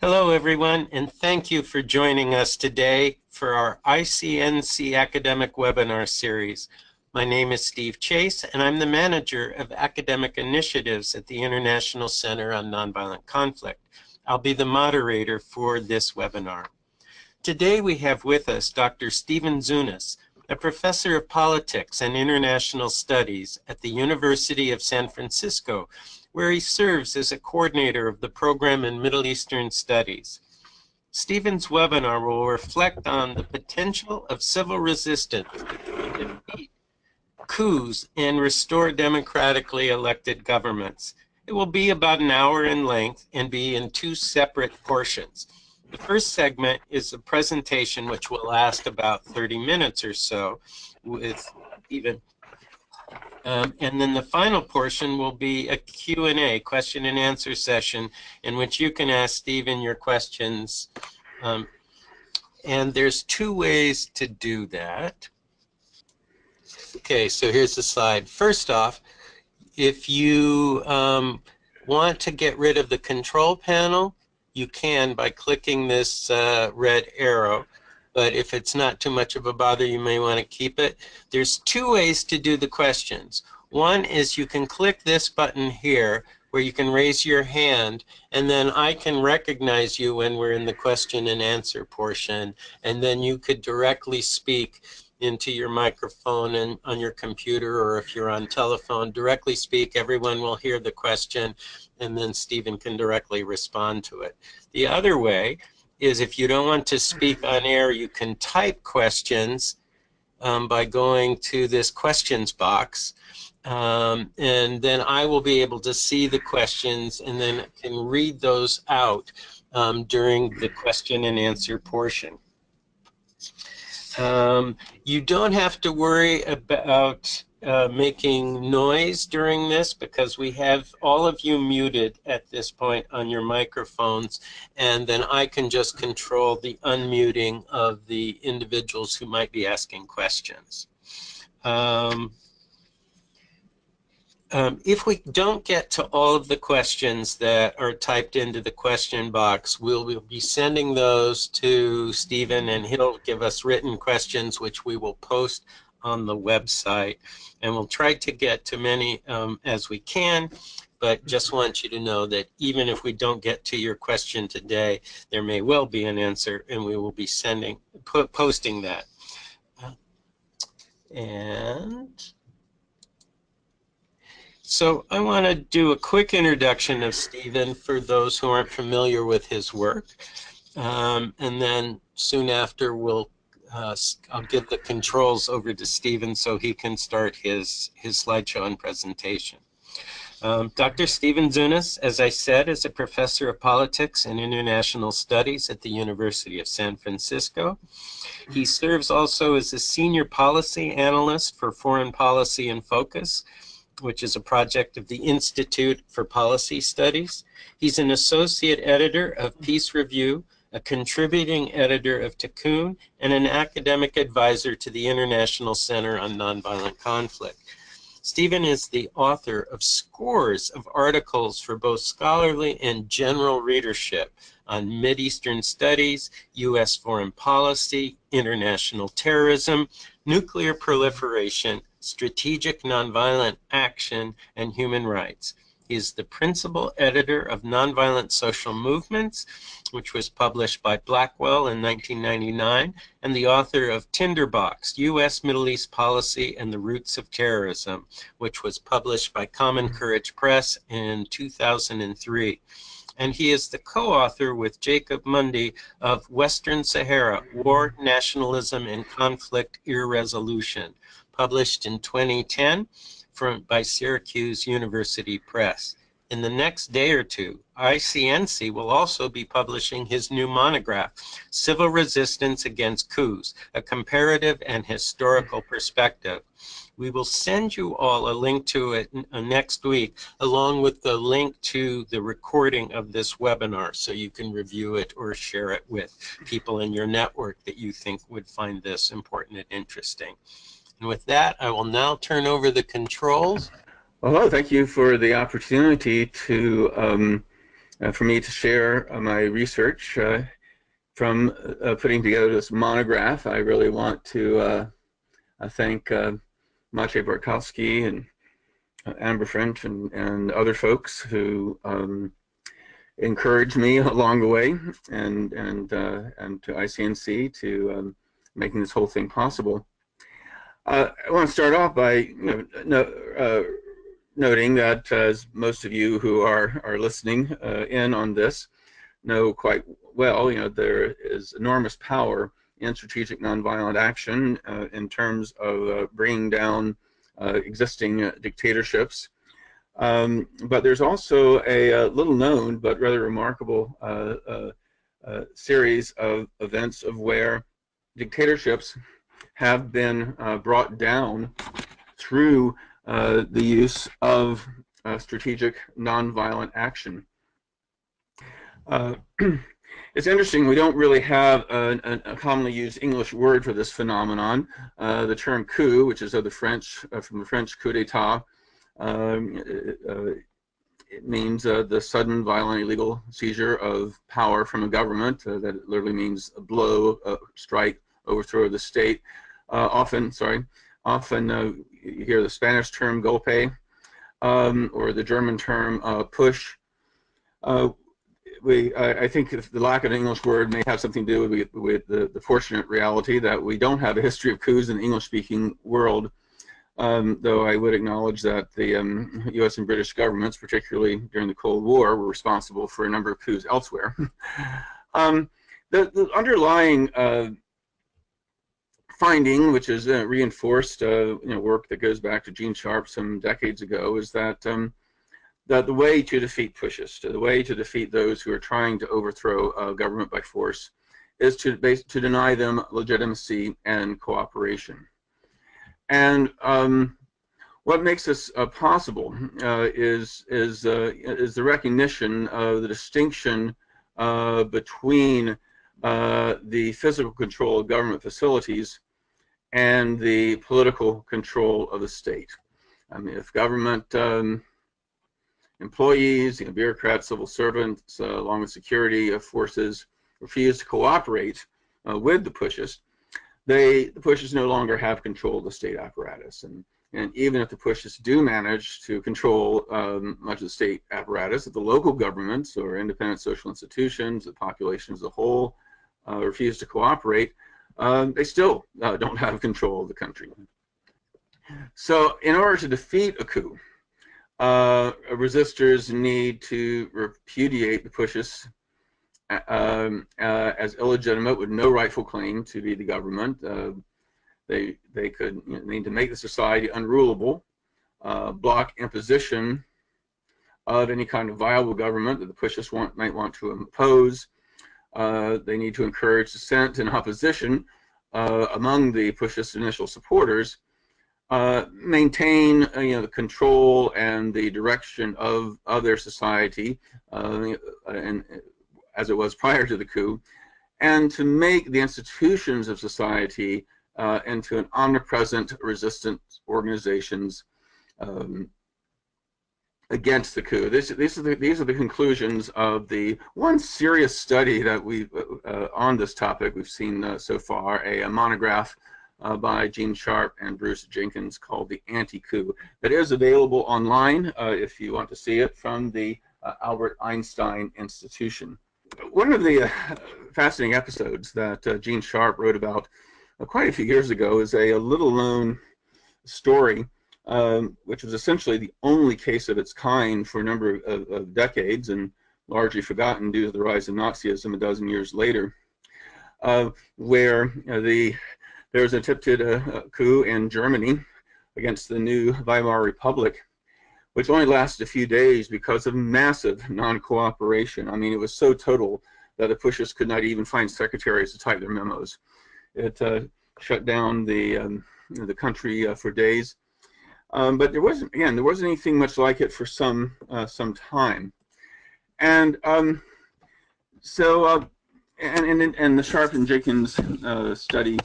Hello, everyone, and thank you for joining us today for our ICNC academic webinar series. My name is Steve Chase, and I'm the manager of academic initiatives at the International Center on Nonviolent Conflict. I'll be the moderator for this webinar. Today we have with us Dr. Stephen Zunes, a professor of politics and international studies at the University of San Francisco, where he serves as a coordinator of the program in Middle Eastern Studies. Stephen's webinar will reflect on the potential of civil resistance to defeat coups and restore democratically elected governments. It will be about an hour in length and be in two separate portions. The first segment is a presentation which will last about 30 minutes or so with Stephen. And then the final portion will be a Q&A, question and answer session, in which you can ask Stephen your questions. And there's two ways to do that. Okay, so here's the slide. First off, if you want to get rid of the control panel, you can by clicking this red arrow. But if it's not too much of a bother, you may want to keep it. There's two ways to do the questions. One is you can click this button here where you can raise your hand, and then I can recognize you when we're in the question and answer portion, and then you could directly speak into your microphone and on your computer, or if you're on telephone, directly speak. Everyone will hear the question, and then Stephen can directly respond to it. The other way is if you don't want to speak on air, you can type questions by going to this questions box. And then I will be able to see the questions and then can read those out during the question and answer portion. You don't have to worry about making noise during this because we have all of you muted at this point on your microphones, and then I can just control the unmuting of the individuals who might be asking questions. If we don't get to all of the questions that are typed into the question box, we'll be sending those to Stephen, and he'll give us written questions which we will post on the website. And we'll try to get to many as we can, but just want you to know that even if we don't get to your question today, there may well be an answer, and we will be posting that. So I want to do a quick introduction of Stephen for those who aren't familiar with his work, and then soon after I'll give the controls over to Stephen so he can start his slideshow and presentation. Dr. Stephen Zunes, as I said, is a professor of politics and international studies at the University of San Francisco. He serves also as a senior policy analyst for Foreign Policy in Focus, which is a project of the Institute for Policy Studies. He's an associate editor of Peace Review, a contributing editor of Coup, and an academic advisor to the International Center on Nonviolent Conflict. Stephen is the author of scores of articles for both scholarly and general readership on Mideastern studies, U.S. foreign policy, international terrorism, nuclear proliferation, strategic nonviolent action, and human rights. He is the principal editor of Nonviolent Social Movements, which was published by Blackwell in 1999, and the author of Tinderbox, U.S. Middle East Policy and the Roots of Terrorism, which was published by Common Courage Press in 2003. And he is the co-author with Jacob Mundy of Western Sahara, War, Nationalism, and Conflict Irresolution, published in 2010 by Syracuse University Press. In the next day or two, ICNC will also be publishing his new monograph, Civil Resistance Against Coups, a Comparative and Historical Perspective. We will send you all a link to it next week, along with the link to the recording of this webinar, so you can review it or share it with people in your network that you think would find this important and interesting. And with that, I will now turn over the controls. Hello, thank you for the opportunity to for me to share my research from putting together this monograph. I really want to thank Maciej Bartkowski and Amber French and other folks who encouraged me along the way, and to ICNC to making this whole thing possible. I want to start off by noting that, as most of you who are listening in on this know quite well, there is enormous power in strategic nonviolent action in terms of bringing down existing dictatorships. But there's also a little known but rather remarkable series of events of where dictatorships have been brought down through the use of strategic nonviolent action. It's interesting, we don't really have a commonly used English word for this phenomenon. The term coup, which is of the French, from the French coup d'etat, it means the sudden, violent, illegal seizure of power from a government. That literally means a blow, strike, overthrow of the state. Often you hear the Spanish term golpe, or the German term push. I think the lack of an English word may have something to do with the fortunate reality that we don't have a history of coups in the English-speaking world, though I would acknowledge that the U.S. and British governments, particularly during the Cold War, were responsible for a number of coups elsewhere. The underlying finding, which is reinforced work that goes back to Gene Sharp some decades ago, is that the way to defeat pushists, the way to defeat those who are trying to overthrow government by force, is to deny them legitimacy and cooperation. And what makes this possible is the recognition of the distinction between the physical control of government facilities and the political control of the state. I mean, if government employees, bureaucrats, civil servants, along with security forces, refuse to cooperate with the pushists, the pushists no longer have control of the state apparatus. And even if the pushists do manage to control much of the state apparatus, if the local governments or independent social institutions, the population as a whole, refuse to cooperate, they still don't have control of the country. So in order to defeat a coup, resistors need to repudiate the pushists as illegitimate with no rightful claim to be the government. They could need to make the society unrulable, block imposition of any kind of viable government that the pushists might want to impose. They need to encourage dissent and opposition among the pushists' initial supporters. Maintain the control and the direction of their society, and as it was prior to the coup, and to make the institutions of society into an omnipresent resistance organizations against the coup. These are the conclusions of the one serious study that we on this topic we've seen so far, a monograph by Gene Sharp and Bruce Jenkins called The Anti-Coup, that is available online if you want to see it, from the Albert Einstein Institution. One of the fascinating episodes that Gene Sharp wrote about quite a few years ago is a little-known story, which was essentially the only case of its kind for a number of decades, and largely forgotten due to the rise of Nazism a dozen years later, where there was an attempted coup in Germany against the new Weimar Republic, which only lasted a few days because of massive non-cooperation. I mean, it was so total that the pushists could not even find secretaries to type their memos. It shut down the country for days. But there wasn't anything much like it for some time. And so the Sharp and Jenkins study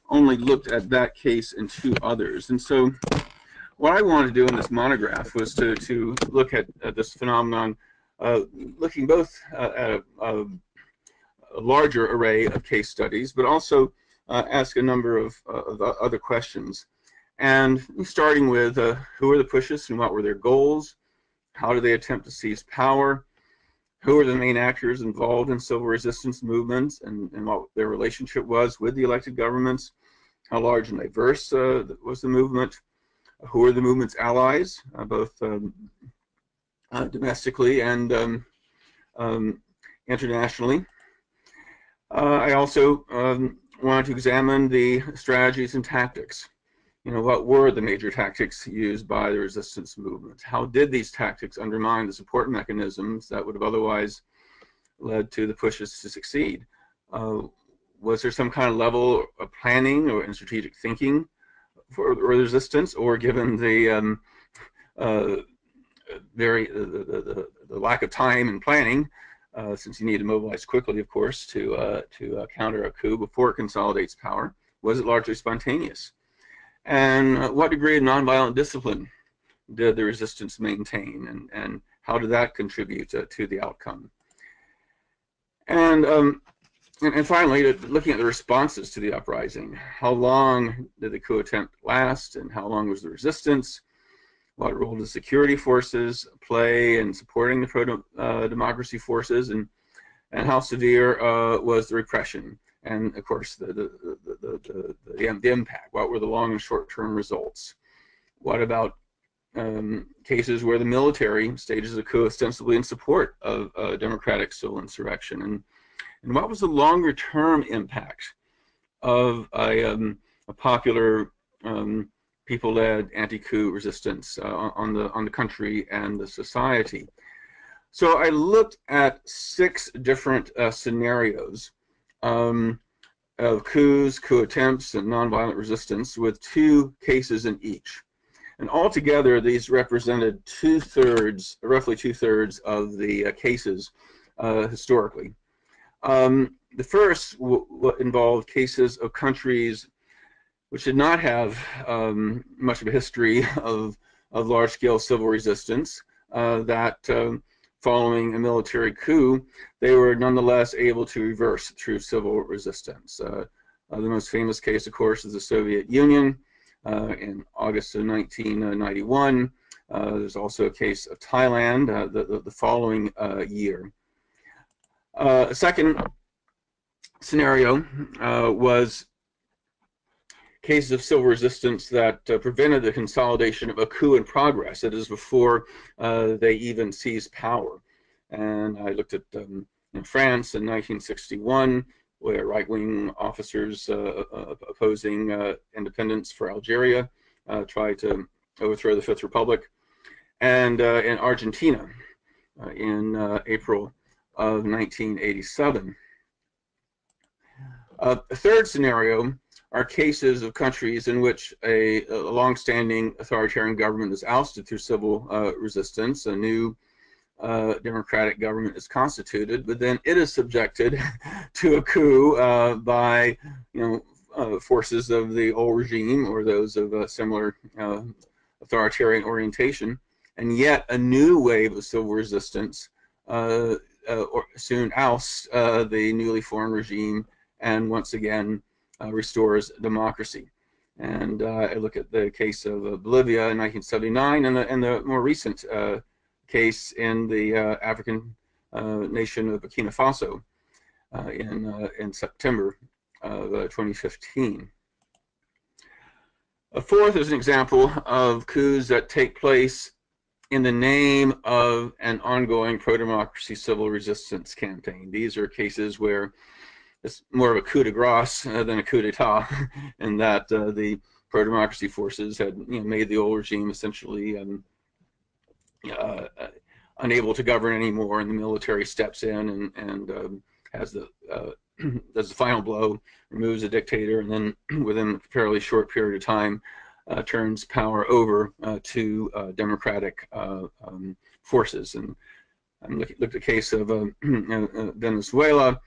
only looked at that case and two others. And so what I wanted to do in this monograph was to look at this phenomenon looking both at a larger array of case studies, but also ask a number of other questions. And starting with who are the pushes and what were their goals? How did they attempt to seize power? Who are the main actors involved in civil resistance movements, and what their relationship was with the elected governments? How large and diverse was the movement? Who are the movement's allies, both domestically and internationally? I also wanted to examine the strategies and tactics. What were the major tactics used by the resistance movement? How did these tactics undermine the support mechanisms that would have otherwise led to the pushes to succeed? Was there some kind of level of planning or strategic thinking for the resistance, or given the lack of time and planning, since you need to mobilize quickly, of course, to counter a coup before it consolidates power, was it largely spontaneous? And what degree of nonviolent discipline did the resistance maintain, and how did that contribute to the outcome? And finally, looking at the responses to the uprising, how long did the coup attempt last, and how long was the resistance? What role did security forces play in supporting the pro-democracy forces, and how severe was the repression? And of course, the impact. What were the long and short-term results? What about cases where the military stages a coup ostensibly in support of democratic civil insurrection? And what was the longer-term impact of a popular people-led anti-coup resistance on the country and the society? So I looked at 6 different scenarios of coups, coup attempts, and nonviolent resistance, with 2 cases in each. And altogether, these represented roughly two-thirds of the cases historically. The first involved cases of countries which did not have much of a history of large-scale civil resistance, following a military coup, they were nonetheless able to reverse through civil resistance. The most famous case, of course, is the Soviet Union in August of 1991. There's also a case of Thailand the following year. A second scenario was cases of civil resistance that prevented the consolidation of a coup in progress, that is, before they even seized power. And I looked at in France in 1961, where right-wing officers opposing independence for Algeria tried to overthrow the Fifth Republic, and in Argentina in April of 1987. A third scenario are cases of countries in which a long-standing authoritarian government is ousted through civil resistance. A new democratic government is constituted, but then it is subjected to a coup by forces of the old regime or those of a similar authoritarian orientation, and yet a new wave of civil resistance soon ousts the newly formed regime and once again restores democracy. And I look at the case of Bolivia in 1979 and the more recent case in the African nation of Burkina Faso in September of 2015. A fourth is an example of coups that take place in the name of an ongoing pro-democracy civil resistance campaign. These are cases where it's more of a coup de grace than a coup d'etat, in that the pro-democracy forces had made the old regime essentially unable to govern anymore, and the military steps in and has does the final blow, removes the dictator, and then within a fairly short period of time turns power over to democratic forces. And I looked at the case of Venezuela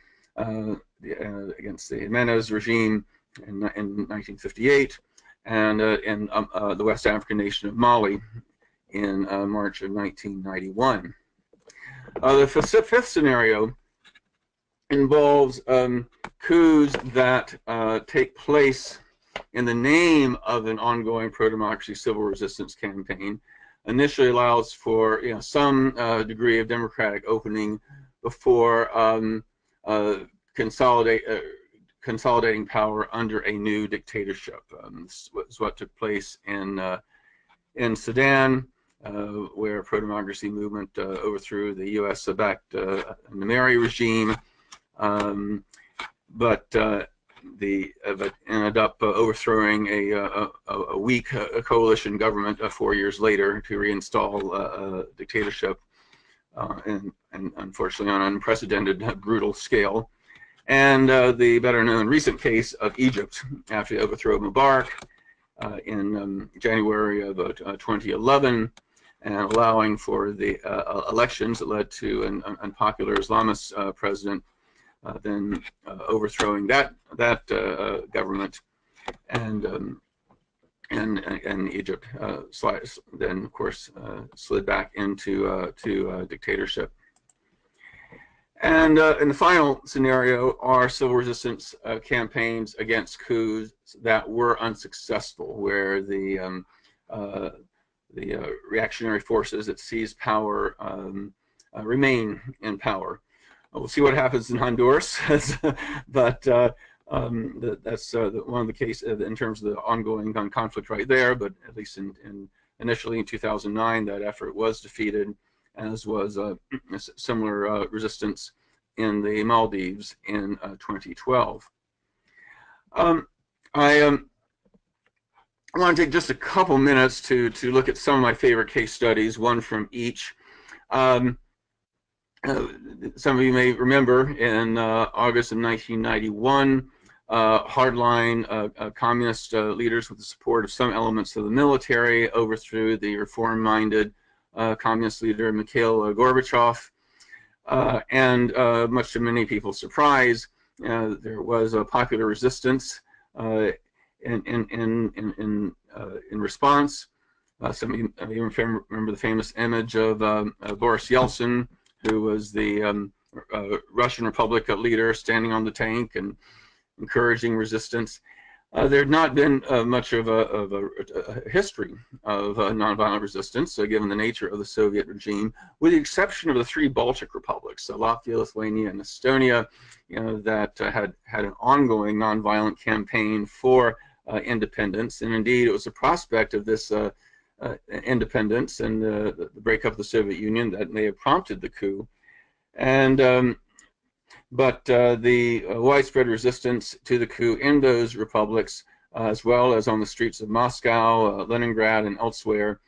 against the Jimenez regime in 1958, and in the West African nation of Mali in March of 1991. The fifth scenario involves coups that take place in the name of an ongoing pro-democracy civil resistance campaign. Initially allows for some degree of democratic opening before consolidating power under a new dictatorship. This was what took place in Sudan, where a pro-democracy movement overthrew the U.S.-backed Nimeri regime, but ended up overthrowing a weak coalition government 4 years later to reinstall a dictatorship, and unfortunately on an unprecedented, brutal scale. And the better-known recent case of Egypt after the overthrow of Mubarak in January of 2011, and allowing for the elections that led to an unpopular Islamist president, then overthrowing that government, and Egypt then of course slid back into dictatorship. And in the final scenario are civil resistance campaigns against coups that were unsuccessful, where the reactionary forces that seized power remain in power. We'll see what happens in Honduras, but that's one of the cases in terms of the ongoing gun conflict right there. But at least initially in 2009, that effort was defeated, as was similar resistance in the Maldives in 2012. I want to take just a couple minutes to look at some of my favorite case studies, one from each. Some of you may remember in August of 1991, hardline communist leaders with the support of some elements of the military overthrew the reform-minded communist leader Mikhail Gorbachev, and much to many people's surprise, there was a popular resistance in response. Some of you remember the famous image of Boris Yeltsin, who was the Russian Republic leader, standing on the tank and encouraging resistance. There had not been much of a history of nonviolent resistance, given the nature of the Soviet regime, with the exception of the three Baltic republics, Latvia, Lithuania, and Estonia, that had an ongoing nonviolent campaign for independence. And indeed, it was the prospect of this independence and the breakup of the Soviet Union that may have prompted the coup. And but the widespread resistance to the coup in those republics, as well as on the streets of Moscow, Leningrad, and elsewhere,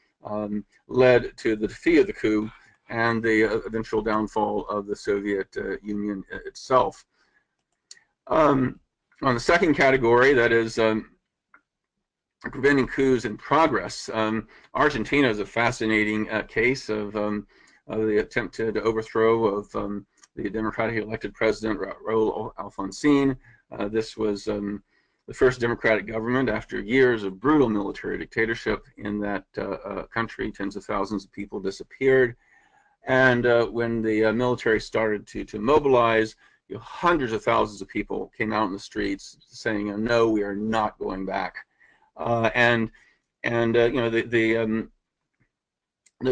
led to the defeat of the coup and the eventual downfall of the Soviet Union itself. On the second category, that is preventing coups in progress, Argentina is a fascinating case of the attempted overthrow of the democratically elected president, Raul Alfonsín. This was the first democratic government after years of brutal military dictatorship in that country. Tens of thousands of people disappeared. And when the military started to mobilize, hundreds of thousands of people came out in the streets saying, no, we are not going back. The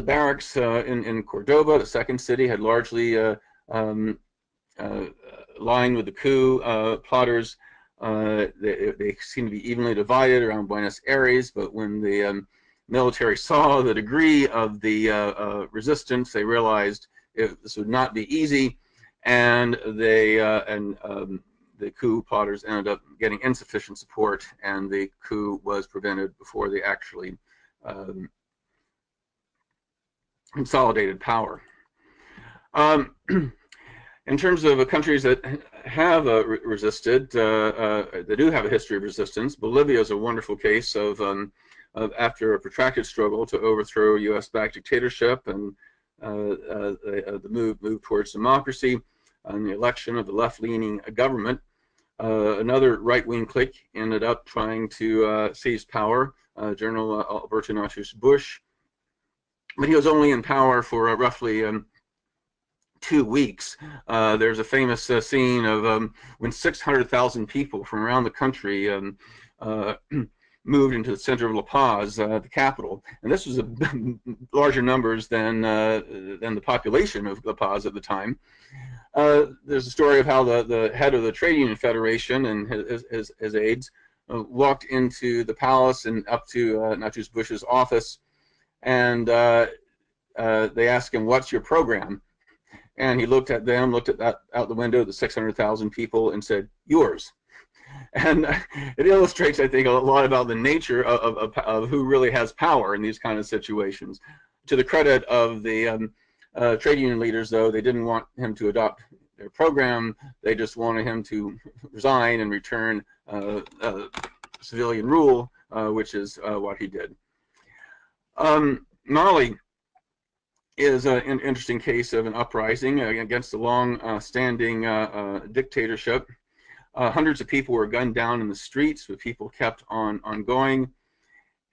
barracks in Cordoba, the second city, had largely lined with the coup plotters. They seem to be evenly divided around Buenos Aires, but when the military saw the degree of the resistance, they realized this would not be easy, and the coup plotters ended up getting insufficient support, and the coup was prevented before they actually consolidated power. In terms of countries that have resisted, that do have a history of resistance, Bolivia is a wonderful case of after a protracted struggle to overthrow U.S.-backed dictatorship and the move towards democracy and the election of the left-leaning government. Another right-wing clique ended up trying to seize power, General Alberto Bush, but he was only in power for roughly 2 weeks. There's a famous scene of when 600,000 people from around the country moved into the center of La Paz, the capital, and this was larger numbers than the population of La Paz at the time. There's a story of how the head of the Trade Union Federation and his aides walked into the palace and up to not just Bush's office, and they asked him, "What's your program?" And he looked at them, looked at that out the window, the 600,000 people, and said, "Yours." And it illustrates, I think, a lot about the nature of who really has power in these kind of situations. To the credit of the trade union leaders, though, they didn't want him to adopt their program. They just wanted him to resign and return civilian rule, which is what he did. Mali is an interesting case of an uprising against a long-standing dictatorship. Hundreds of people were gunned down in the streets, but people kept on going,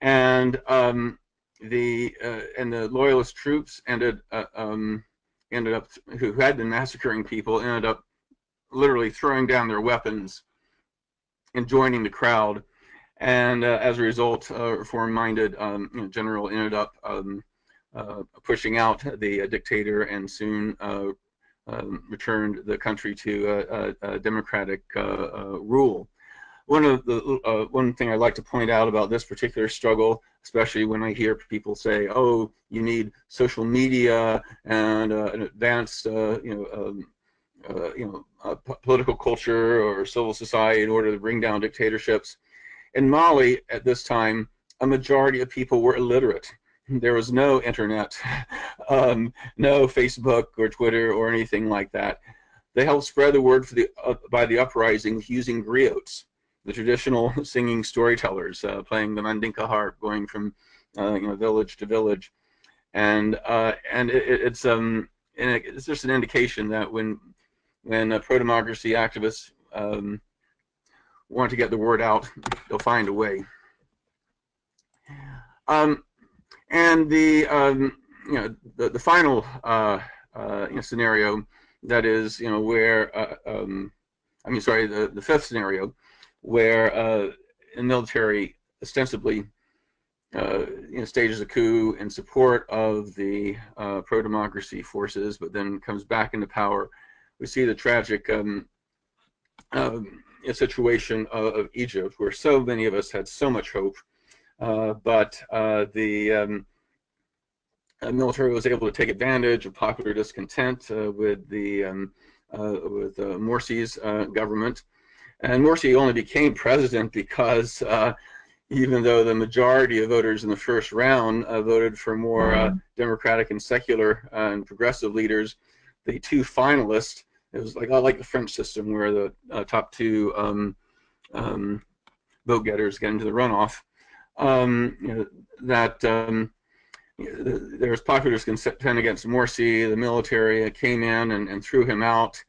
and the loyalist troops ended up who had been massacring people ended up literally throwing down their weapons and joining the crowd, and as a result, reform-minded general ended up pushing out the dictator and soon returned the country to democratic rule. One thing I'd like to point out about this particular struggle, especially when I hear people say, "Oh, you need social media and an advanced, political culture or civil society in order to bring down dictatorships." In Mali at this time, a majority of people were illiterate. There was no internet, no Facebook or Twitter or anything like that. They helped spread the word by the uprisings using griots, the traditional singing storytellers, playing the mandinka harp, going from village to village, and it's just an indication that when pro-democracy activists want to get the word out, they'll find a way. And the final scenario, that is where the fifth scenario, where the military ostensibly stages a coup in support of the pro-democracy forces, but then comes back into power. We see the tragic situation of Egypt, where so many of us had so much hope. But the military was able to take advantage of popular discontent with Morsi's government, and Morsi only became president because even though the majority of voters in the first round voted for more democratic and secular and progressive leaders, the two finalists, it was like the French system where the top two vote getters get into the runoff. There was popular discontent against Morsi. The military came in and threw him out,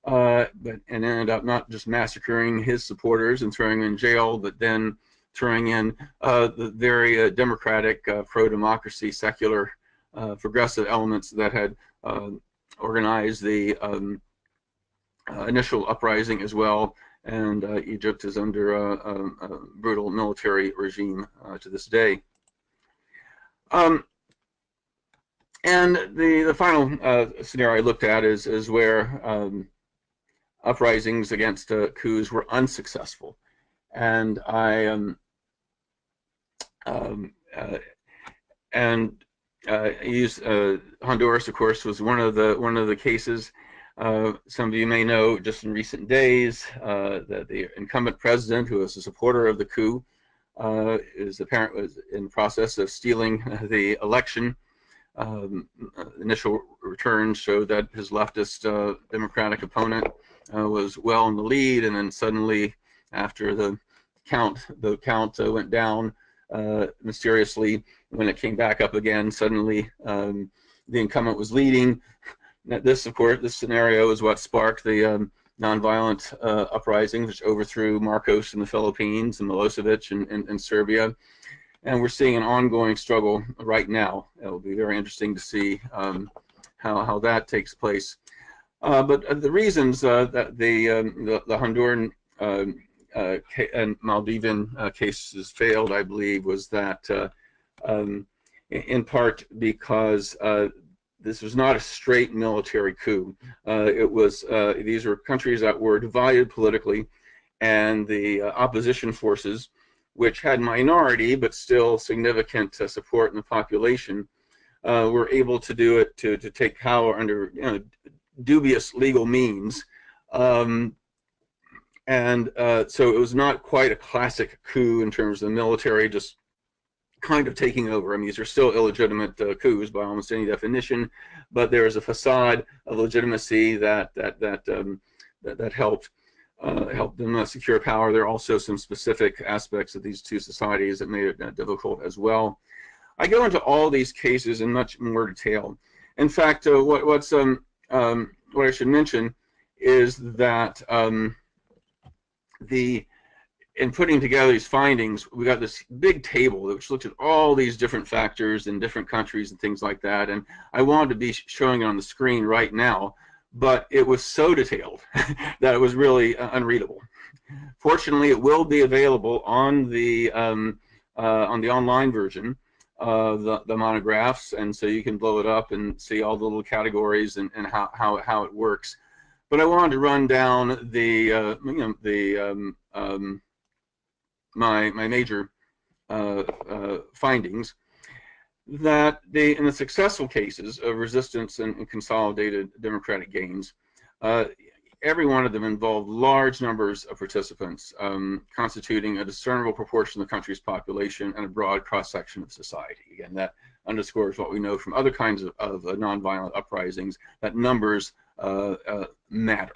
and ended up not just massacring his supporters and throwing him in jail, but then throwing in the very democratic, pro-democracy, secular, progressive elements that had organized the initial uprising as well. And Egypt is under a brutal military regime to this day. And the final scenario I looked at is where uprisings against coups were unsuccessful, and used Honduras, of course, was one of the cases. Some of you may know, just in recent days, that the incumbent president, who was a supporter of the coup, was in the process of stealing the election. Initial returns showed that his leftist Democratic opponent was well in the lead, and then suddenly, after the count went down mysteriously. When it came back up again, suddenly the incumbent was leading. This, of course, this scenario is what sparked the nonviolent uprising, which overthrew Marcos in the Philippines and Milosevic in Serbia. And we're seeing an ongoing struggle right now. It will be very interesting to see how that takes place. But the reasons that the Honduran and Maldivian cases failed, I believe, was that in part because this was not a straight military coup. These were countries that were divided politically, and the opposition forces, which had minority but still significant support in the population, were able to do it to take power under dubious legal means. So it was not quite a classic coup in terms of the military just kind of taking over. I mean, these are still illegitimate coups by almost any definition, but there is a facade of legitimacy that helped them secure power. There are also some specific aspects of these two societies that made it difficult as well. I go into all these cases in much more detail. In fact, what I should mention is that in putting together these findings, we got this big table which looked at all these different factors in different countries and things like that. And I wanted to be showing it on the screen right now, but it was so detailed that it was really unreadable. Fortunately, it will be available on the online version of the monographs, and so you can blow it up and see all the little categories and how it works. But I wanted to run down my major findings, that in the successful cases of resistance and consolidated democratic gains, every one of them involved large numbers of participants, constituting a discernible proportion of the country's population and a broad cross-section of society. Again, that underscores what we know from other kinds of nonviolent uprisings, that numbers matter.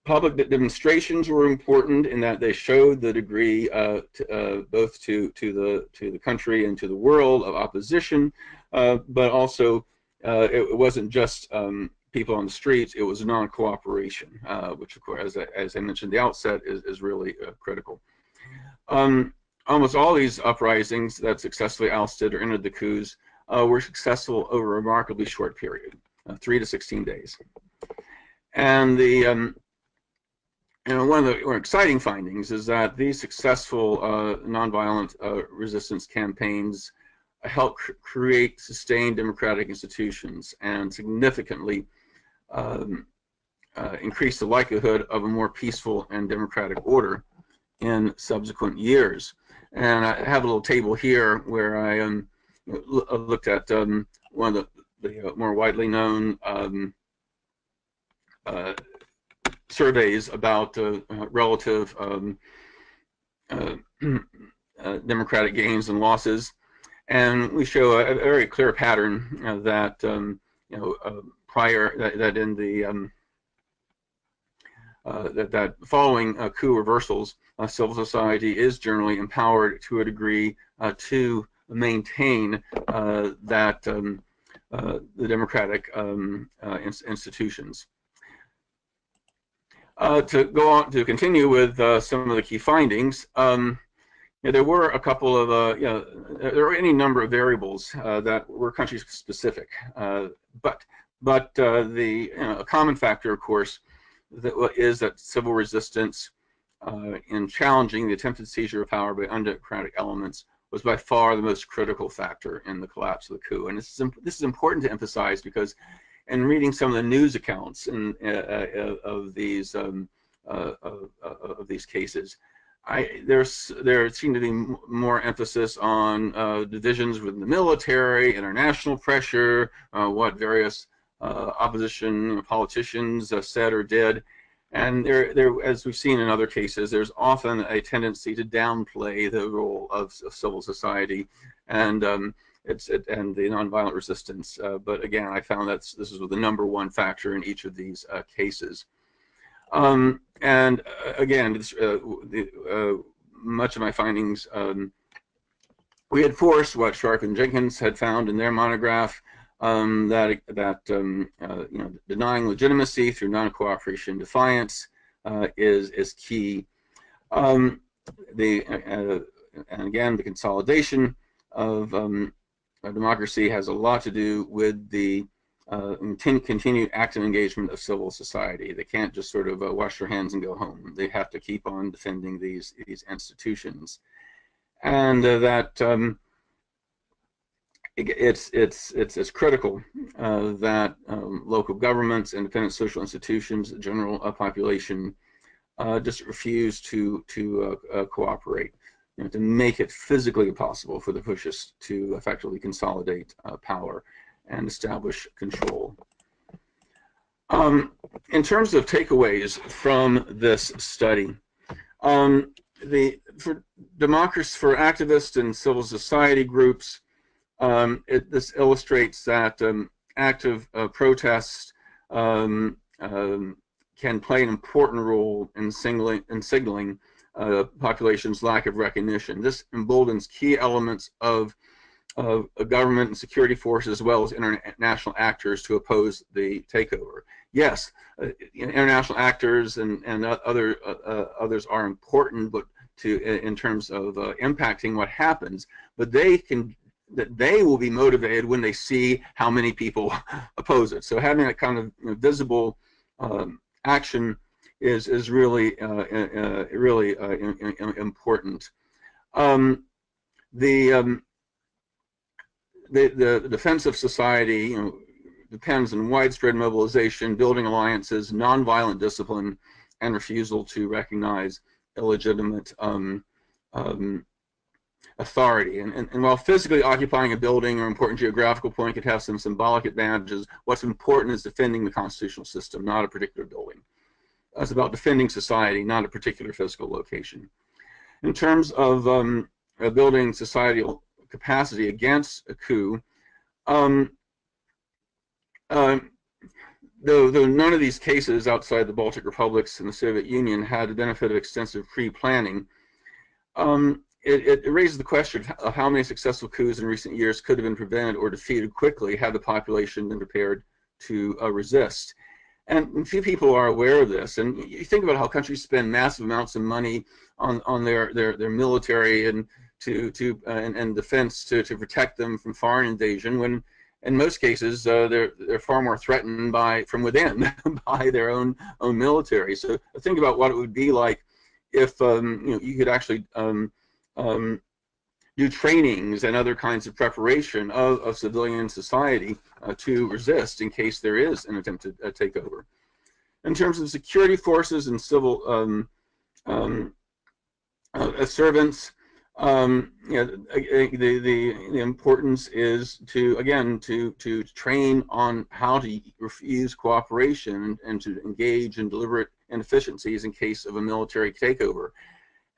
Public demonstrations were important in that they showed the degree both to the country and to the world of opposition, but also it wasn't just people on the streets, it was non-cooperation, which of course, as I mentioned at the outset, is really critical. Almost all these uprisings that successfully ousted or entered the coups were successful over a remarkably short period, 3 to 16 days. And one of the more exciting findings is that these successful nonviolent resistance campaigns help create sustained democratic institutions and significantly increase the likelihood of a more peaceful and democratic order in subsequent years. And I have a little table here where I looked at one of the more widely known surveys about relative democratic gains and losses, and we show a very clear pattern that that following coup reversals, civil society is generally empowered to a degree to maintain the democratic institutions. To go on to continue with some of the key findings, there were a couple of there were any number of variables that were country specific, but a common factor, of course, is that civil resistance in challenging the attempted seizure of power by undemocratic elements was by far the most critical factor in the collapse of the coup. And this is important to emphasize, because in reading some of the news accounts of these cases, there seemed to be more emphasis on divisions within the military, international pressure, what various opposition politicians said or did, and as we've seen in other cases, there's often a tendency to downplay the role of civil society and the nonviolent resistance. But again, I found that this is the #1 factor in each of these cases. And again, much of my findings reinforce what Sharp and Jenkins had found in their monograph, that denying legitimacy through non-cooperation defiance is key. And again, the consolidation of democracy has a lot to do with the continued active engagement of civil society. They can't just sort of wash their hands and go home. They have to keep on defending these institutions, and it's critical that local governments, independent social institutions, the general population just refuse to cooperate, to make it physically impossible for the pushists to effectively consolidate power and establish control. In terms of takeaways from this study, for activists and civil society groups, this illustrates that active protest can play an important role in signaling populations' lack of recognition. This emboldens key elements of government and security forces, as well as international actors, to oppose the takeover. Yes, international actors and others are important, but in terms of impacting what happens. But they will be motivated when they see how many people oppose it. So having a kind of visible action is really really important. The defense of society, depends on widespread mobilization, building alliances, nonviolent discipline, and refusal to recognize illegitimate authority. And while physically occupying a building or important geographical point could have some symbolic advantages, what's important is defending the constitutional system, not a particular building. It's about defending society, not a particular physical location. In terms of building societal capacity against a coup, though none of these cases outside the Baltic republics and the Soviet Union had the benefit of extensive pre-planning, it raises the question of how many successful coups in recent years could have been prevented or defeated quickly had the population been prepared to resist. And few people are aware of this. And you think about how countries spend massive amounts of money on their military and defense to protect them from foreign invasion, when in most cases they're far more threatened from within by their own military. So think about what it would be like if you could actually do trainings and other kinds of preparation of civilian society to resist in case there is an attempt to take over. In terms of security forces and civil servants, the importance is to train on how to refuse cooperation and to engage in deliberate inefficiencies in case of a military takeover.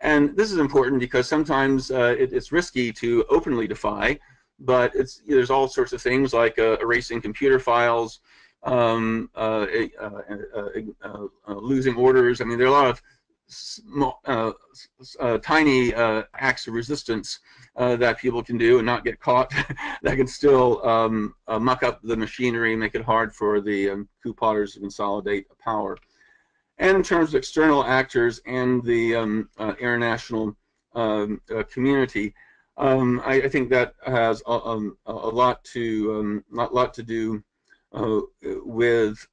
And this is important because sometimes it's risky to openly defy, but there's all sorts of things like erasing computer files, losing orders. I mean, there are a lot of small, tiny acts of resistance that people can do and not get caught that can still muck up the machinery and make it hard for the coup plotters to consolidate power. And in terms of external actors and the international community, I think that has a lot to do with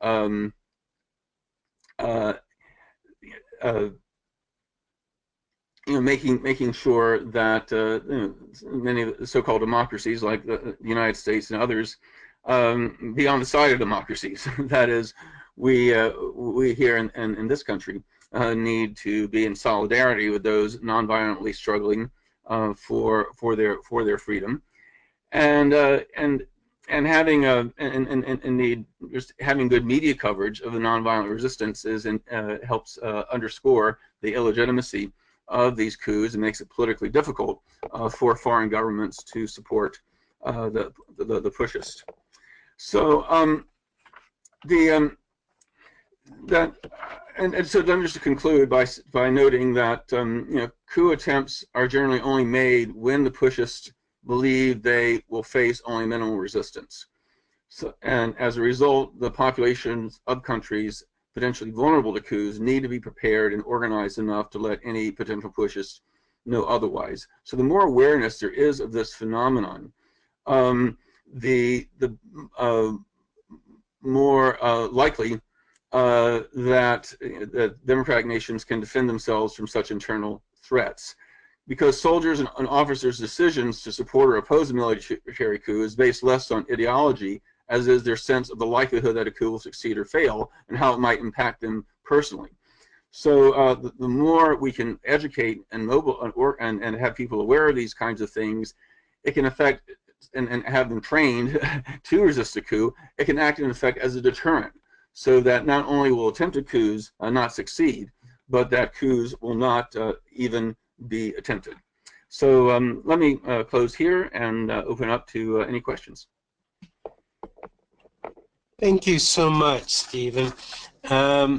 making sure that many of the so-called democracies, like the United States and others, be on the side of democracies. That is, we here in this country need to be in solidarity with those non-violently struggling for their freedom, and having just having good media coverage of the nonviolent resistance helps underscore the illegitimacy of these coups and makes it politically difficult for foreign governments to support the pushists. So so then just to conclude by noting that coup attempts are generally only made when the pushists believe they will face only minimal resistance. So, and as a result, the populations of countries potentially vulnerable to coups need to be prepared and organized enough to let any potential pushists know otherwise. So the more awareness there is of this phenomenon, the more likely that democratic nations can defend themselves from such internal threats. Because soldiers and officers' decisions to support or oppose a military coup is based less on ideology, as is their sense of the likelihood that a coup will succeed or fail, and how it might impact them personally. So the more we can educate and and have people aware of these kinds of things, it can affect and have them trained to resist a coup. It can act in effect as a deterrent, so that not only will attempted coups not succeed, but that coups will not even be attempted. So let me close here and open up to any questions. Thank you so much, Stephen.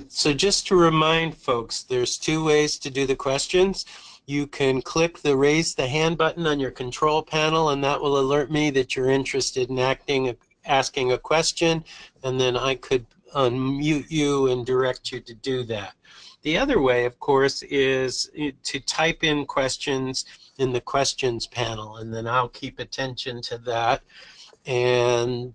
So just to remind folks, there's two ways to do the questions. You can click the raise the hand button on your control panel, and that will alert me that you're interested in asking a question, and then I could unmute you and direct you to do that. The other way, of course, is to type in questions in the questions panel, and then I'll keep attention to that and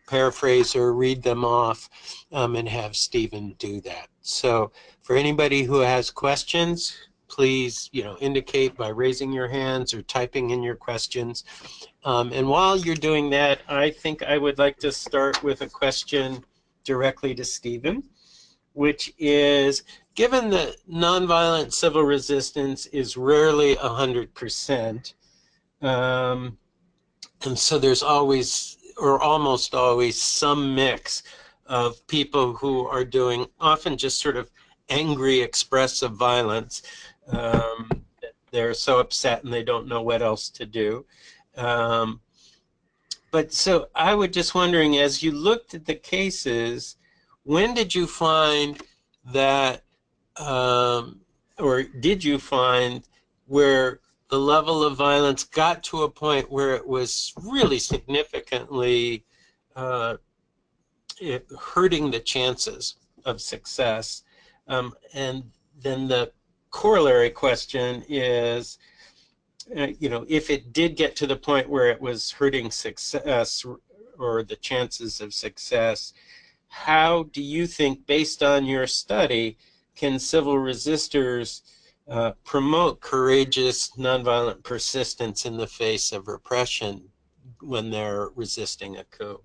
paraphrase or read them off and have Stephen do that. So for anybody who has questions, please indicate by raising your hands or typing in your questions. And while you're doing that, I think I would like to start with a question directly to Stephen, which is, given that nonviolent civil resistance is rarely 100%, and so there's always, or almost always, some mix of people who are doing often just sort of angry, expressive violence. They're so upset and they don't know what else to do. But so I was just wondering, as you looked at the cases, when did you find that, or did you find where the level of violence got to a point where it was really significantly hurting the chances of success? And then the corollary question is, if it did get to the point where it was hurting success or the chances of success, how do you think, based on your study, can civil resistors promote courageous nonviolent persistence in the face of repression when they're resisting a coup?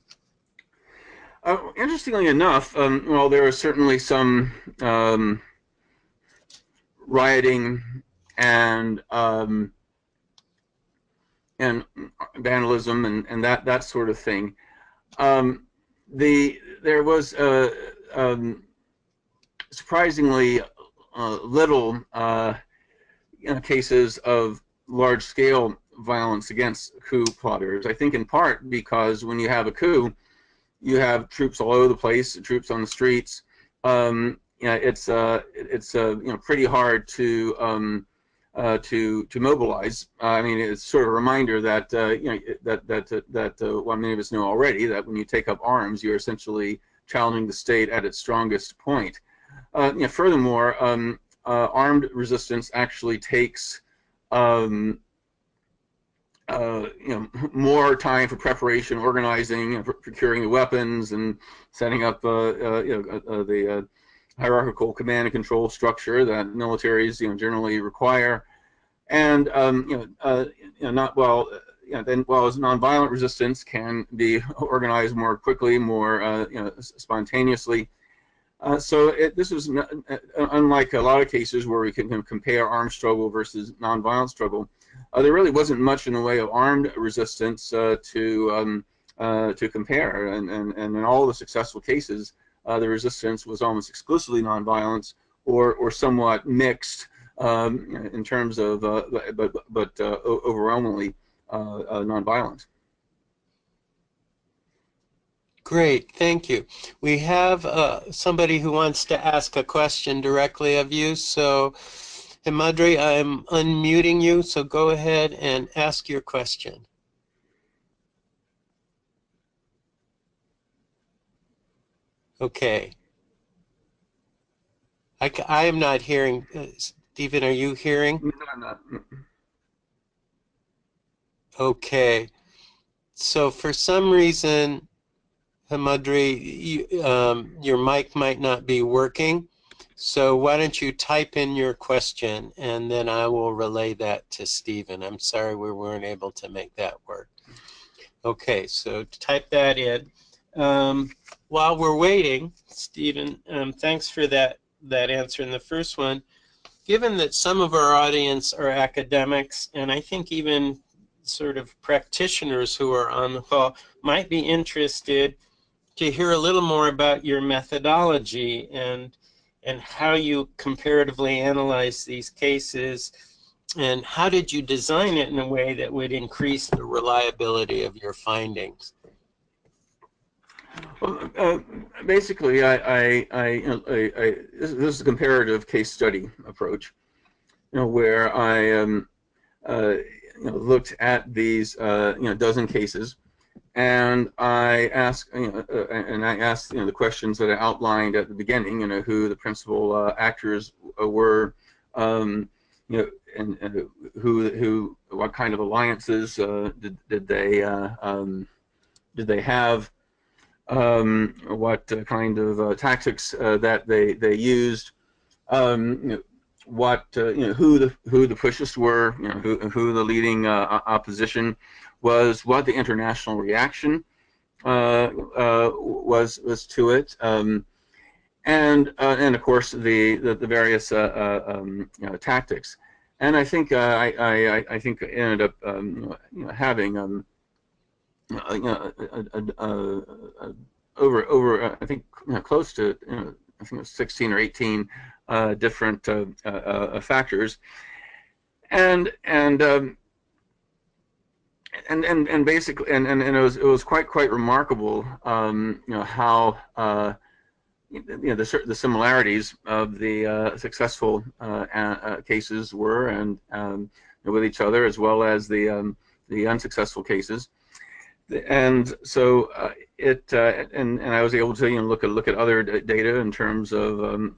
Interestingly enough, well, there are certainly some rioting and vandalism and that sort of thing. There was surprisingly little cases of large-scale violence against coup plotters. I think in part because when you have a coup, you have troops all over the place, troops on the streets. It's pretty hard to mobilize. I mean, it's sort of a reminder that what many of us know already, that when you take up arms, you're essentially challenging the state at its strongest point. Furthermore, armed resistance actually takes more time for preparation, organizing, procuring the weapons, and setting up the hierarchical command and control structure that militaries generally require. And then while nonviolent resistance can be organized more quickly, more spontaneously. So this was unlike a lot of cases where we can compare armed struggle versus nonviolent struggle. There really wasn't much in the way of armed resistance to compare, and in all the successful cases, the resistance was almost exclusively nonviolence or somewhat mixed in terms of, but overwhelmingly nonviolent. Great, thank you. We have somebody who wants to ask a question directly of you. So, Himadri, I'm unmuting you, so go ahead and ask your question. Okay. I am not hearing. Stephen, are you hearing? No, I'm not. Okay. So for some reason, Hamadri, your mic might not be working, so why don't you type in your question and then I will relay that to Stephen. I'm sorry we weren't able to make that work. Okay, so type that in. While we're waiting, Stephen, thanks for that answer in the first one. Given that some of our audience are academics, and I think even sort of practitioners who are on the call might be interested to hear a little more about your methodology and how you comparatively analyze these cases, and how did you design it in a way that would increase the reliability of your findings? Well, basically, this is a comparative case study approach, where I looked at these dozen cases, and I asked the questions that I outlined at the beginning, who the principal actors were, and what kind of alliances did they have, what kind of tactics that they used, what who the pushists were, who the leading opposition was, what the international reaction was to it, and of course the various tactics. And I think I think it ended up having over I think close to I think it was 16 or 18 different factors, and basically it was quite remarkable, how the similarities of the successful cases were, and with each other, as well as the unsuccessful cases. And so and I was able to look at other data in terms of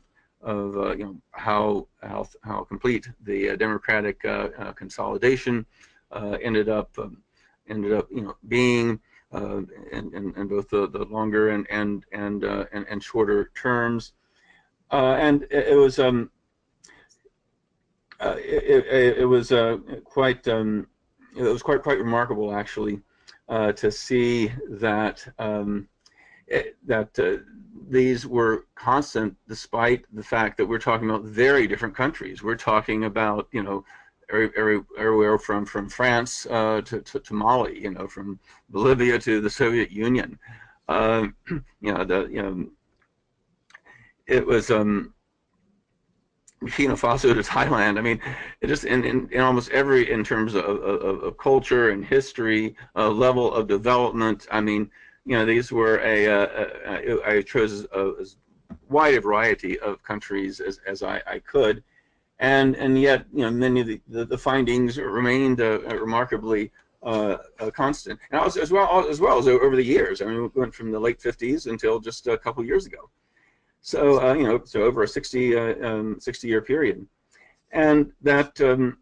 how complete the democratic consolidation ended up being in both the longer and shorter terms, and it was quite remarkable, actually, to see that these were constant, despite the fact that we're talking about very different countries. We're talking about everywhere from France to Mali, from Bolivia to the Soviet Union. It was Burkina Faso to Thailand. I mean, it just in almost every, in terms of culture and history, level of development. I mean, these were I chose as wide a variety of countries as I could, and yet many of the findings remained remarkably constant, and as well as over the years. I mean, we went from the late 50s until just a couple years ago. So so over a 60-year period, and that I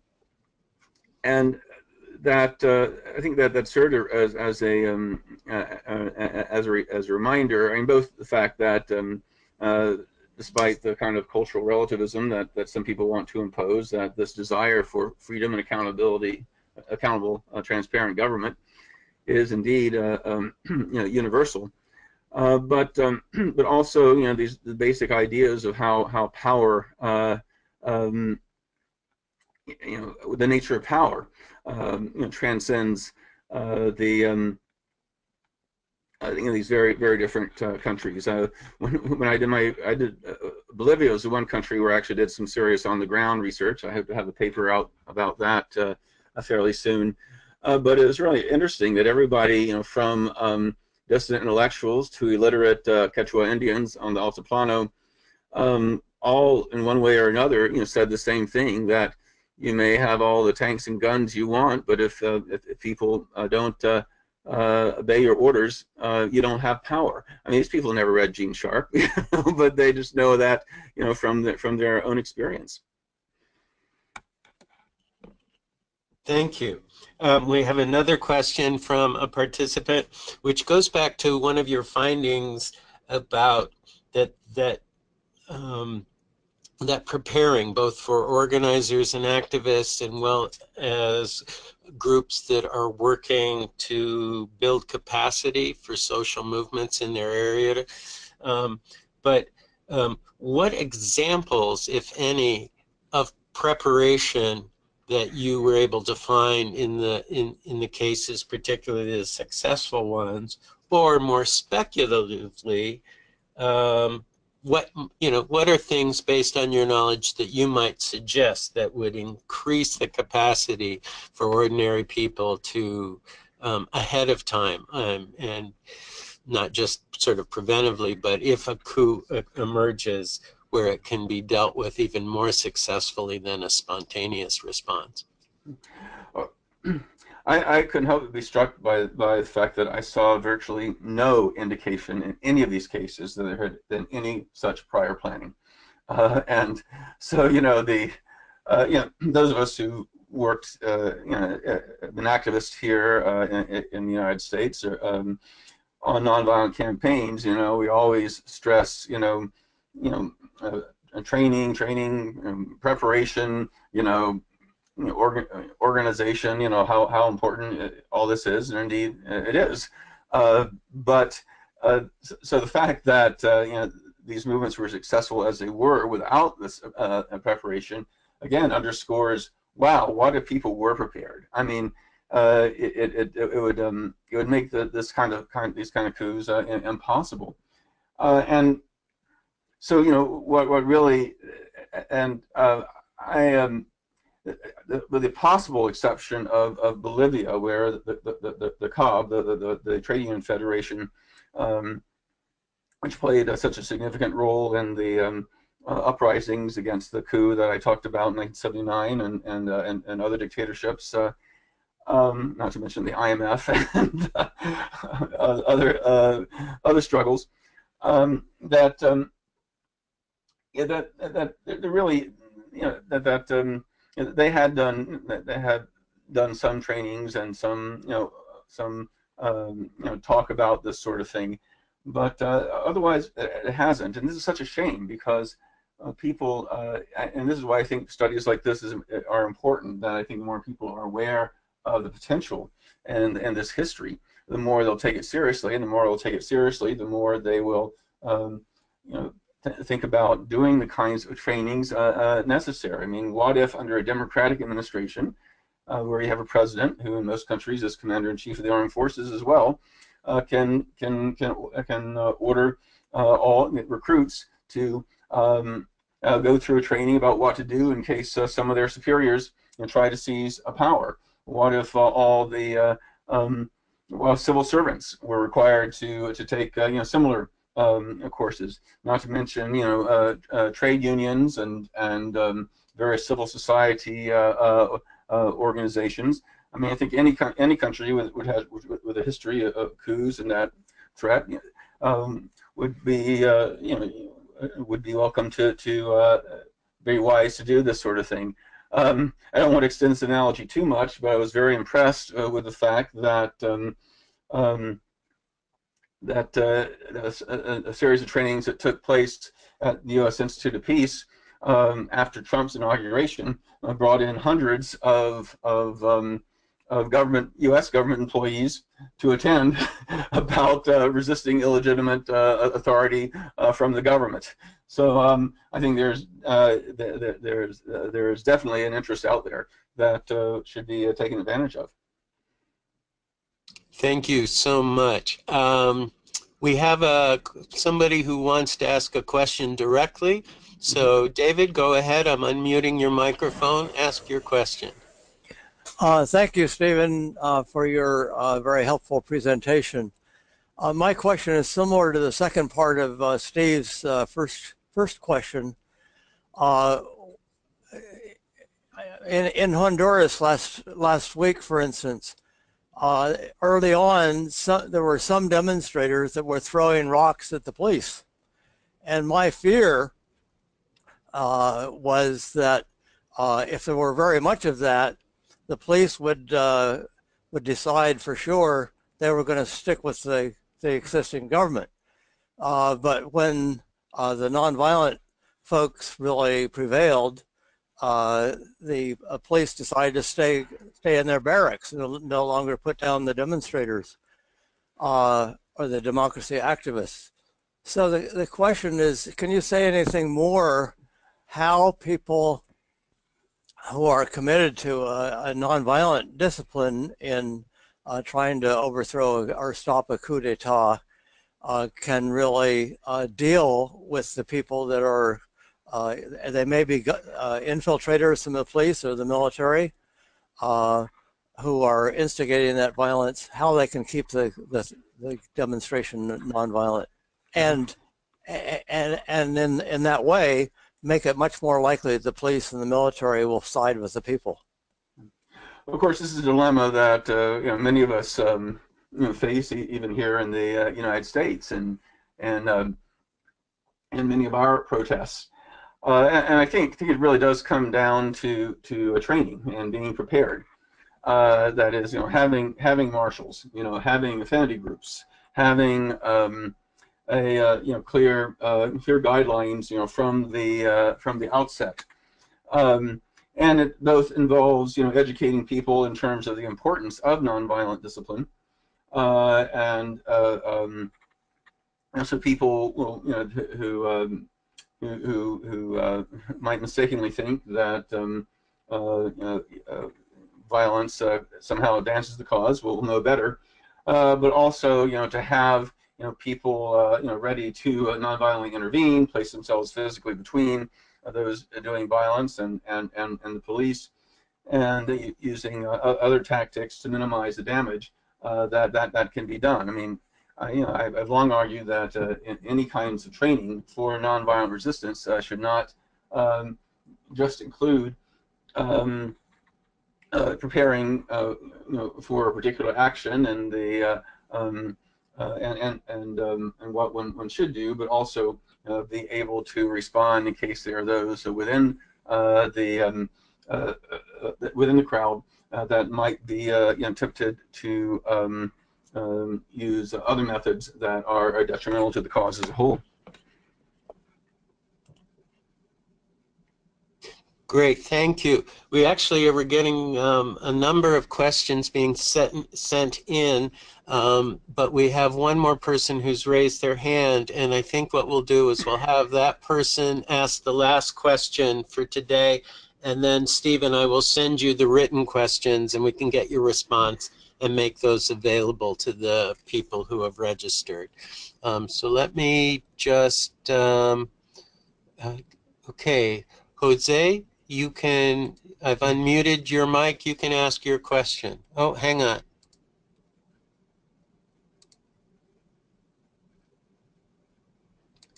think that served as a reminder. I mean, both the fact that despite the kind of cultural relativism that some people want to impose, that this desire for freedom and accountable, transparent government is indeed universal. But also the basic ideas of how power, the nature of power, transcends these very different countries. When I did Bolivia was the one country where I actually did some serious on the ground research. I hope to have a paper out about that fairly soon. But it was really interesting that everybody, from dissident intellectuals to illiterate Quechua Indians on the Altiplano, all in one way or another, said the same thing, that you may have all the tanks and guns you want, but if people don't obey your orders, you don't have power. I mean, these people never read Gene Sharp, but they just know that, from their own experience. Thank you. We have another question from a participant, which goes back to one of your findings about that preparing both for organizers and activists, and well as groups that are working to build capacity for social movements in their area. But what examples, if any, of preparation that you were able to find in the cases, particularly the successful ones, or more speculatively, what are things based on your knowledge that you might suggest that would increase the capacity for ordinary people to ahead of time, and not just sort of preventively, but if a coup emerges, where it can be dealt with even more successfully than a spontaneous response? I couldn't help but be struck by the fact that I saw virtually no indication in any of these cases that there had been any such prior planning, and so those of us who worked been activists here in the United States on nonviolent campaigns, we always stress training, preparation, organization, how important all this is, and indeed it is. But so the fact that these movements were successful as they were without this preparation, again, underscores, wow, what if people were prepared? I mean, it would make these kind of coups impossible. And so what really, and with the possible exception of Bolivia, where the COB, the Trade Union Federation, which played such a significant role in the uprisings against the coup that I talked about in 1979 and other dictatorships, not to mention the IMF and other struggles, that really, they had done some trainings and some talk about this sort of thing, but otherwise it hasn't. And this is such a shame, because people, and this is why I think studies like this are important, that I think the more people are aware of the potential and this history, the more they'll take it seriously, and the more they'll take it seriously, the more they will think about doing the kinds of trainings necessary. I mean, what if under a democratic administration, where you have a president who in most countries is commander-in-chief of the armed forces as well, can order all recruits to go through a training about what to do in case some of their superiors try to seize a power? What if all the civil servants were required to take similar courses? Not to mention trade unions and various civil society organizations. I mean, I think any country with a history of coups and that threat would be welcome to be wise to do this sort of thing. I don't want to extend this analogy too much, but I was very impressed with the fact that a series of trainings that took place at the U.S. Institute of Peace after Trump's inauguration brought in hundreds of U.S. government employees to attend about resisting illegitimate authority from the government. So I think there's definitely an interest out there that should be taken advantage of. Thank you so much. We have somebody who wants to ask a question directly. So David, go ahead. I'm unmuting your microphone. Ask your question. Thank you, Stephen, for your very helpful presentation. My question is similar to the second part of Steve's first question. In Honduras last week, for instance, early on, there were some demonstrators that were throwing rocks at the police. And my fear was that if there were very much of that, the police would decide for sure they were going to stick with the existing government. But when the nonviolent folks really prevailed, the police decided to stay in their barracks and no longer put down the demonstrators or the democracy activists. So the question is, can you say anything more how people who are committed to a nonviolent discipline in trying to overthrow or stop a coup d'etat can really deal with the people that are, they may be infiltrators from the police or the military who are instigating that violence, how they can keep the demonstration nonviolent. And in that way, make it much more likely that the police and the military will side with the people. Of course, this is a dilemma that many of us face, even here in the United States, and many of our protests. And I think it really does come down to a training and being prepared. That is, having marshals, having affinity groups, having clear guidelines, from the outset. And it both involves, educating people in terms of the importance of nonviolent discipline, and so people will, who might mistakenly think that violence somehow advances the cause will know better, but also, to have people ready to nonviolently intervene, place themselves physically between those doing violence and the police, and using other tactics to minimize the damage that can be done. I mean, I've long argued that any kinds of training for nonviolent resistance should not just include preparing for a particular action and the and what one should do, but also be able to respond in case there are those within the crowd that might be tempted to use other methods that are detrimental to the cause as a whole. Great, thank you. We actually were getting a number of questions being sent in, but we have one more person who's raised their hand, and I think what we'll do is we'll have that person ask the last question for today, and then Stephen, I will send you the written questions, and we can get your response and make those available to the people who have registered. So let me just, okay, Jose, you can, I've unmuted your mic, you can ask your question. Oh, hang on.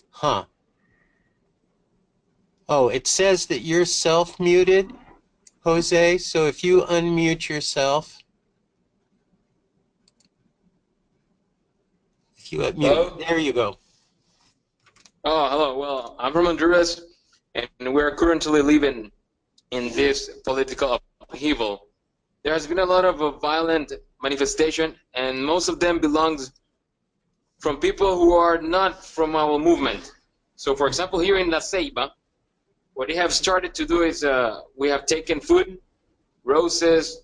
Huh. Oh, it says that you're self-muted, Jose, so if you unmute yourself. If you unmute, there you go. Oh, hello. Well, I'm from Honduras, and we're currently living in this political upheaval. There has been a lot of violent manifestation, and most of them belongs from people who are not from our movement. So, for example, here in La Ceiba, what they have started to do is we have taken food, roses,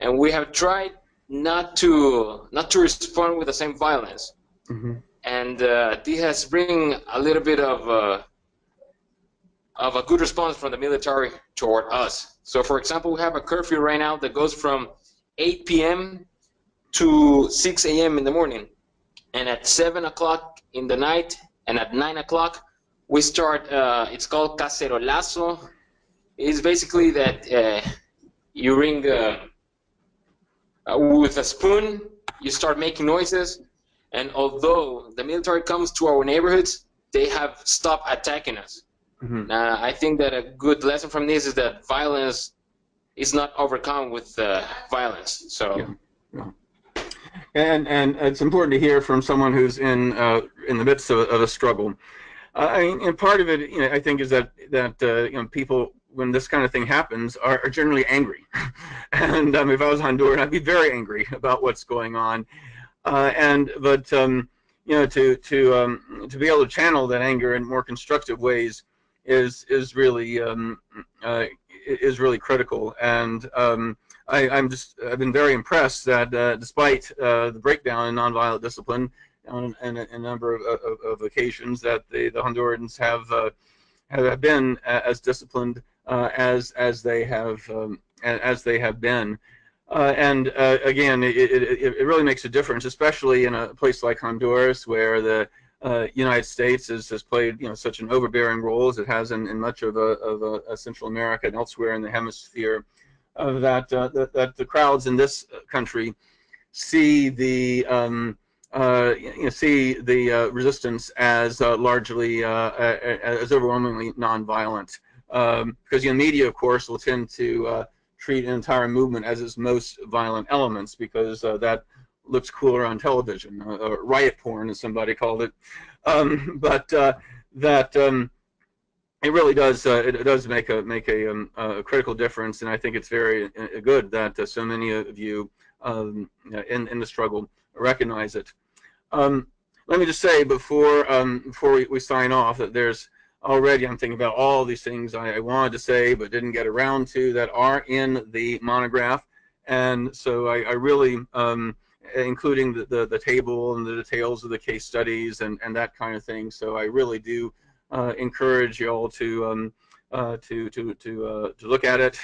and we have tried not to respond with the same violence. Mm-hmm. And this has bring a little bit of a good response from the military toward us. So, for example, we have a curfew right now that goes from 8 p.m. to 6 a.m. in the morning. And at 7 o'clock in the night and at 9 o'clock, we start, it's called cacerolazo. It's basically that you ring with a spoon, you start making noises, and although the military comes to our neighborhoods, they have stopped attacking us. Mm-hmm. I think that a good lesson from this is that violence is not overcome with violence. So, yeah. And it's important to hear from someone who's in the midst of a struggle. And part of it, I think, is that people when this kind of thing happens, are generally angry. And if I was Honduran, I'd be very angry about what's going on. But you know, to be able to channel that anger in more constructive ways is really critical. And I've been very impressed that despite the breakdown in nonviolent discipline on a number of occasions, that the Hondurans have been as disciplined as they have been. Again, it really makes a difference, especially in a place like Honduras, where the United States has played, you know, such an overbearing role as it has in much of Central America and elsewhere in the hemisphere. That the crowds in this country see the resistance as largely as overwhelmingly nonviolent, because the media, of course, will tend to treat an entire movement as its most violent elements, because that looks cooler on television, or riot porn, as somebody called it. It really does. It does make a critical difference, and I think it's very good that so many of you in the struggle recognize it. Let me just say before we sign off that there's already, I'm thinking about all these things I wanted to say but didn't get around to, that are in the monograph, and so I really, including the table and the details of the case studies and that kind of thing. So I really do encourage you all to look at it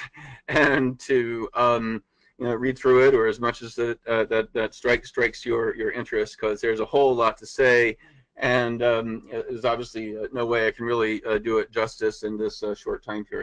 and to you know, read through it, or as much as that strikes your interest, because there's a whole lot to say, and there's obviously no way I can really do it justice in this short time period.